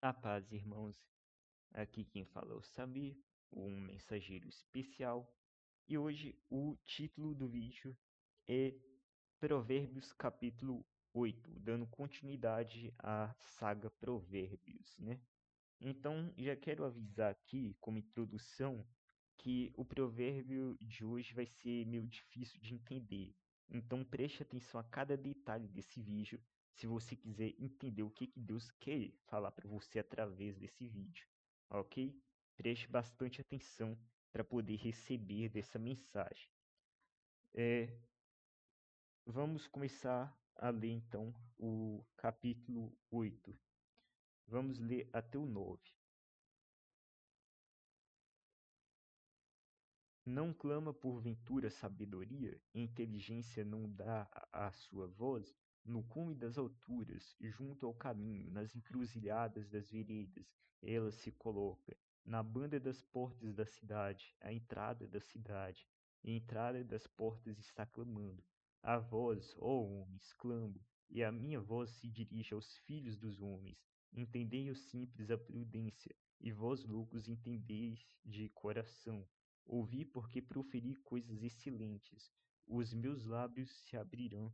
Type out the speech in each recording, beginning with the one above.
A paz, irmãos. Aqui quem fala é o Samir, um mensageiro especial. E hoje o título do vídeo é Provérbios capítulo 8, dando continuidade à saga Provérbios, né? Então, já quero avisar aqui, como introdução, que o provérbio de hoje vai ser meio difícil de entender. Então, preste atenção a cada detalhe desse vídeo, se você quiser entender o que Deus quer falar para você através desse vídeo, ok? Preste bastante atenção para poder receber dessa mensagem. Vamos começar a ler então o capítulo 8. Vamos ler até o 9. Não clama porventura sabedoria, e inteligência não dá a sua voz? No cume das alturas, junto ao caminho, nas encruzilhadas das veredas, ela se coloca. Na banda das portas da cidade, a entrada da cidade, a entrada das portas está clamando. A voz, ó homens, clamo, e a minha voz se dirige aos filhos dos homens. Entendei os simples a prudência, e vós loucos entendeis de coração. Ouvi porque proferi coisas excelentes. Os meus lábios se abrirão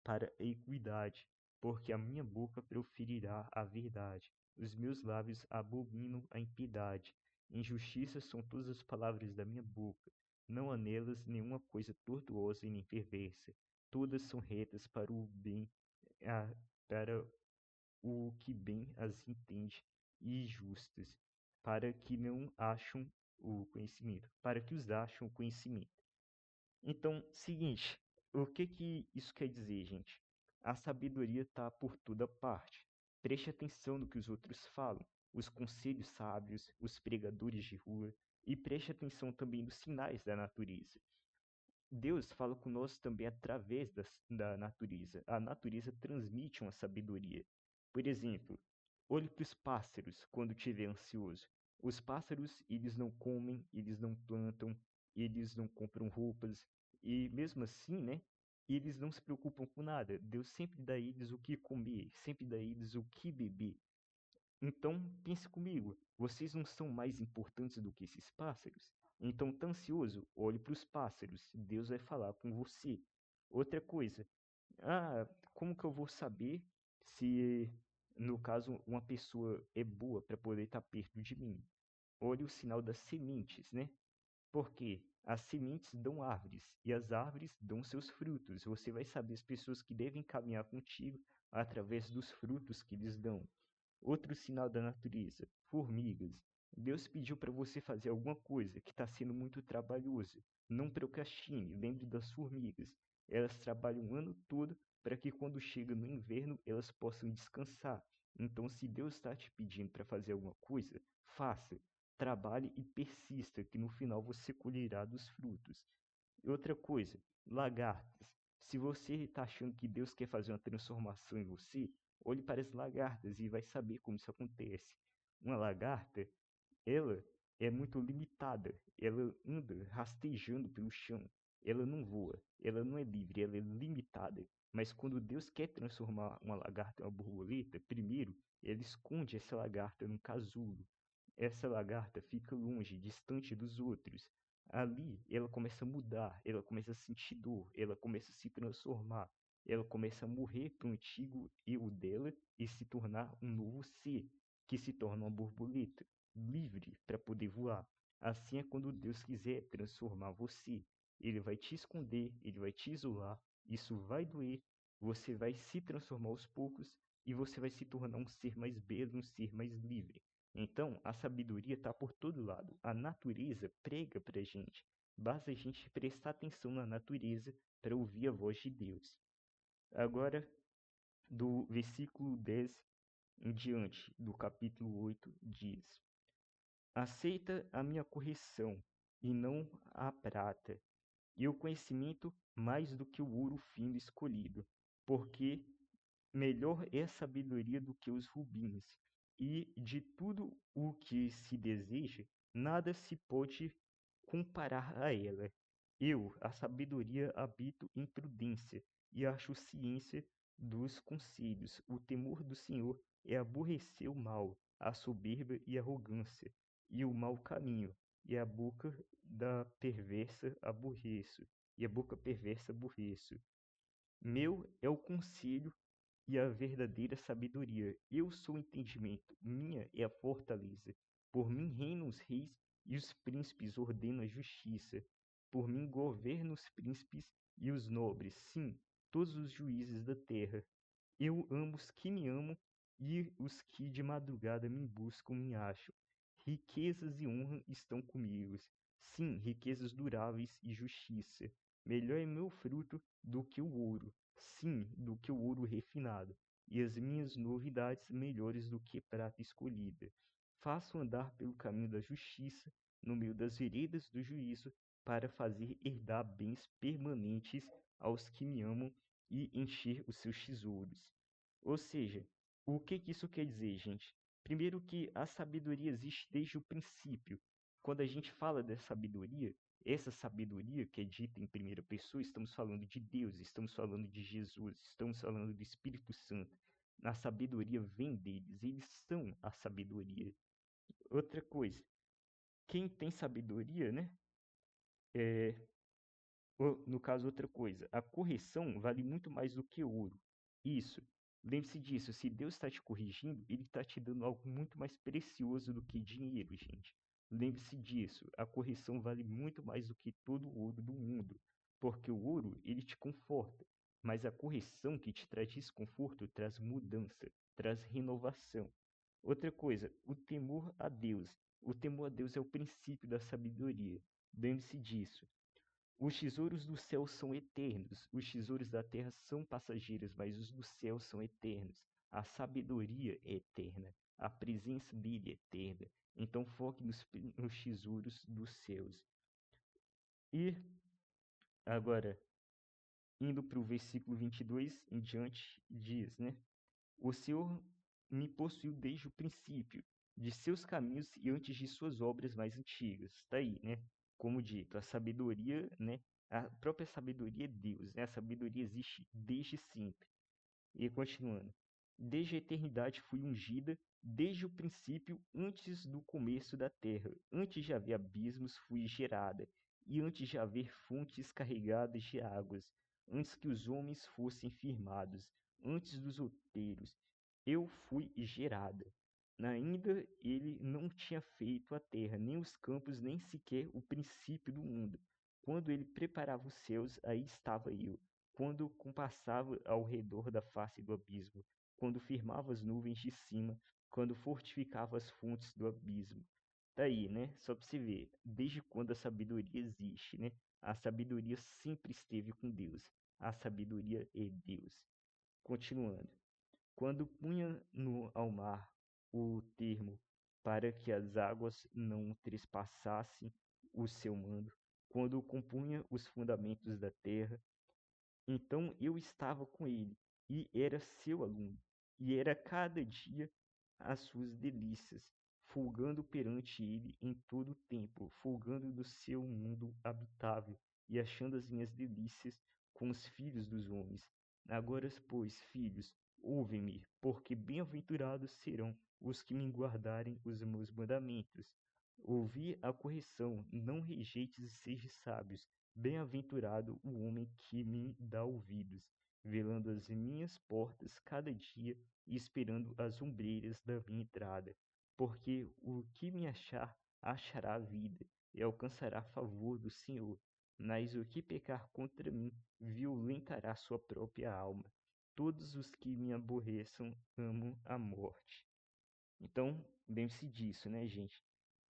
para a equidade, porque a minha boca proferirá a verdade. Os meus lábios abominam a impiedade. Injustiça são todas as palavras da minha boca. Não há nelas nenhuma coisa tortuosa e nem perversa. Todas são retas para o bem, para o que bem as entende, e justas, para que não acham o conhecimento, para que os acham o conhecimento. Então, seguinte, o que isso quer dizer, gente? A sabedoria está por toda parte. Preste atenção no que os outros falam, os conselhos sábios, os pregadores de rua, e preste atenção também nos sinais da natureza. Deus fala conosco também através da natureza. A natureza transmite uma sabedoria. Por exemplo, olhe para os pássaros quando estiver ansioso. Os pássaros, eles não comem, eles não plantam, eles não compram roupas. E mesmo assim, né? Eles não se preocupam com nada. Deus sempre dá a eles o que comer, sempre dá a eles o que beber. Então, pense comigo, vocês não são mais importantes do que esses pássaros? Então, tá ansioso? Olhe para os pássaros, Deus vai falar com você. Outra coisa, como que eu vou saber se, no caso, uma pessoa é boa para poder estar perto de mim? Olhe o sinal das sementes, né? Porque as sementes dão árvores e as árvores dão seus frutos. Você vai saber as pessoas que devem caminhar contigo através dos frutos que eles dão. Outro sinal da natureza, formigas. Deus pediu para você fazer alguma coisa que está sendo muito trabalhoso. Não procrastine, lembre das formigas. Elas trabalham o ano todo para que quando chega no inverno elas possam descansar. Então, se Deus está te pedindo para fazer alguma coisa, faça. Trabalhe e persista, que no final você colherá dos frutos. Outra coisa, lagartas. Se você está achando que Deus quer fazer uma transformação em você, olhe para as lagartas e vai saber como isso acontece. Uma lagarta, ela é muito limitada. Ela anda rastejando pelo chão. Ela não voa. Ela não é livre. Ela é limitada. Mas quando Deus quer transformar uma lagarta em uma borboleta, primeiro ele esconde essa lagarta num casulo. Essa lagarta fica longe, distante dos outros. Ali ela começa a mudar, ela começa a sentir dor, ela começa a se transformar, ela começa a morrer para o antigo eu dela e se tornar um novo ser, que se torna uma borboleta, livre para poder voar. Assim é quando Deus quiser transformar você. Ele vai te esconder, ele vai te isolar, isso vai doer, você vai se transformar aos poucos e você vai se tornar um ser mais belo, um ser mais livre. Então, a sabedoria está por todo lado. A natureza prega para a gente. Basta a gente prestar atenção na natureza para ouvir a voz de Deus. Agora, do versículo 10 em diante, do capítulo 8, diz: Aceita a minha correção, e não a prata, e o conhecimento mais do que o ouro fino escolhido, porque melhor é a sabedoria do que os rubins, e de tudo o que se deseja, nada se pode comparar a ela. Eu, a sabedoria, habito em prudência, e acho ciência dos conselhos. O temor do Senhor é aborrecer o mal, a soberba e a arrogância, e o mau caminho, e a boca da perversa aborreço, e a boca perversa aborreço. Meu é o conselho e a verdadeira sabedoria. Eu sou o entendimento, minha é a fortaleza. Por mim reinam os reis e os príncipes ordenam a justiça. Por mim governam os príncipes e os nobres, sim, todos os juízes da terra. Eu amo os que me amam e os que de madrugada me buscam me acham. Riquezas e honra estão comigo. Sim, riquezas duráveis e justiça. Melhor é meu fruto do que o ouro. Sim, do que o ouro refinado. E as minhas novidades melhores do que prata escolhida. Faço andar pelo caminho da justiça, no meio das veredas do juízo, para fazer herdar bens permanentes aos que me amam e encher os seus tesouros. Ou seja, o que que isso quer dizer, gente? Primeiro que a sabedoria existe desde o princípio. Quando a gente fala da sabedoria, essa sabedoria que é dita em primeira pessoa, estamos falando de Deus, estamos falando de Jesus, estamos falando do Espírito Santo. A sabedoria vem deles, eles são a sabedoria. Outra coisa, quem tem sabedoria, né? É, ou, no caso, outra coisa, a correção vale muito mais do que ouro. Isso. Lembre-se disso, se Deus está te corrigindo, Ele está te dando algo muito mais precioso do que dinheiro, gente. Lembre-se disso, a correção vale muito mais do que todo o ouro do mundo, porque o ouro, ele te conforta, mas a correção que te traz desconforto traz mudança, traz renovação. Outra coisa, o temor a Deus. O temor a Deus é o princípio da sabedoria. Lembre-se disso. Os tesouros do céu são eternos, os tesouros da terra são passageiros, mas os do céu são eternos. A sabedoria é eterna, a presença dele é eterna. Então foque nos tesouros dos céus. E agora, indo para o versículo 22 em diante, diz, né? O Senhor me possuiu desde o princípio, de seus caminhos e antes de suas obras mais antigas. Está aí, né? Como dito, a sabedoria, né? A própria sabedoria é Deus, né? A sabedoria existe desde sempre. E continuando. Desde a eternidade fui ungida, desde o princípio, antes do começo da terra. Antes de haver abismos, fui gerada, e antes de haver fontes carregadas de águas, antes que os homens fossem firmados, antes dos outeiros, eu fui gerada. Ainda ele não tinha feito a terra, nem os campos, nem sequer o princípio do mundo. Quando ele preparava os céus, aí estava eu quando compassava ao redor da face do abismo, quando firmava as nuvens de cima, quando fortificava as fontes do abismo. Tá aí, né? Só para você ver, desde quando a sabedoria existe, né? A sabedoria sempre esteve com Deus. A sabedoria é Deus. Continuando. Quando punha no ao mar o termo para que as águas não trespassassem o seu mando, quando compunha os fundamentos da terra, então eu estava com ele e era seu aluno, e era cada dia as suas delícias, folgando perante ele em todo o tempo, folgando do seu mundo habitável e achando as minhas delícias com os filhos dos homens. Agora, pois, filhos, ouvem-me, porque bem-aventurados serão os que me guardarem os meus mandamentos. Ouvi a correção, não rejeites e seja sábios. Bem-aventurado o homem que me dá ouvidos, velando as minhas portas cada dia e esperando as ombreiras da minha entrada. Porque o que me achar, achará a vida e alcançará favor do Senhor. Mas o que pecar contra mim, violentará sua própria alma. Todos os que me aborreçam amam a morte. Então, lembre-se disso, né, gente?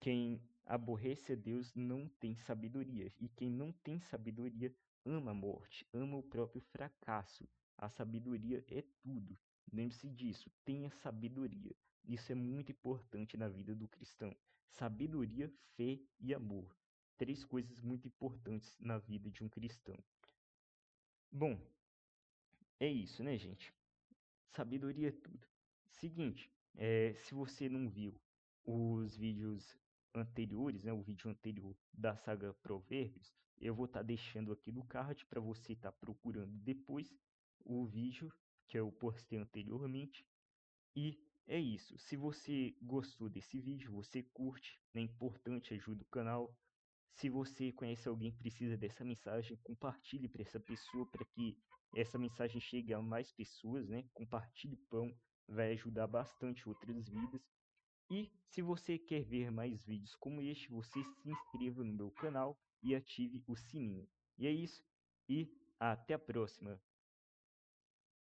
Quem aborrece a Deus não tem sabedoria, e quem não tem sabedoria ama a morte, ama o próprio fracasso. A sabedoria é tudo. Lembre-se disso, tenha sabedoria. Isso é muito importante na vida do cristão. Sabedoria, fé e amor. Três coisas muito importantes na vida de um cristão. Bom, é isso, né, gente? Sabedoria é tudo. Seguinte, se você não viu os vídeos anteriores, né, o vídeo anterior da saga Provérbios, eu vou estar deixando aqui no card para você estar procurando depois o vídeo que eu postei anteriormente. E É isso. Se você gostou desse vídeo, você curte, é importante, ajuda o canal. Se você conhece alguém que precisa dessa mensagem, compartilhe para essa pessoa, para que essa mensagem chegue a mais pessoas, né? Compartilhe pão, vai ajudar bastante outras vidas. E se você quer ver mais vídeos como este, você se inscreva no meu canal e ative o sininho. E é isso, e até a próxima!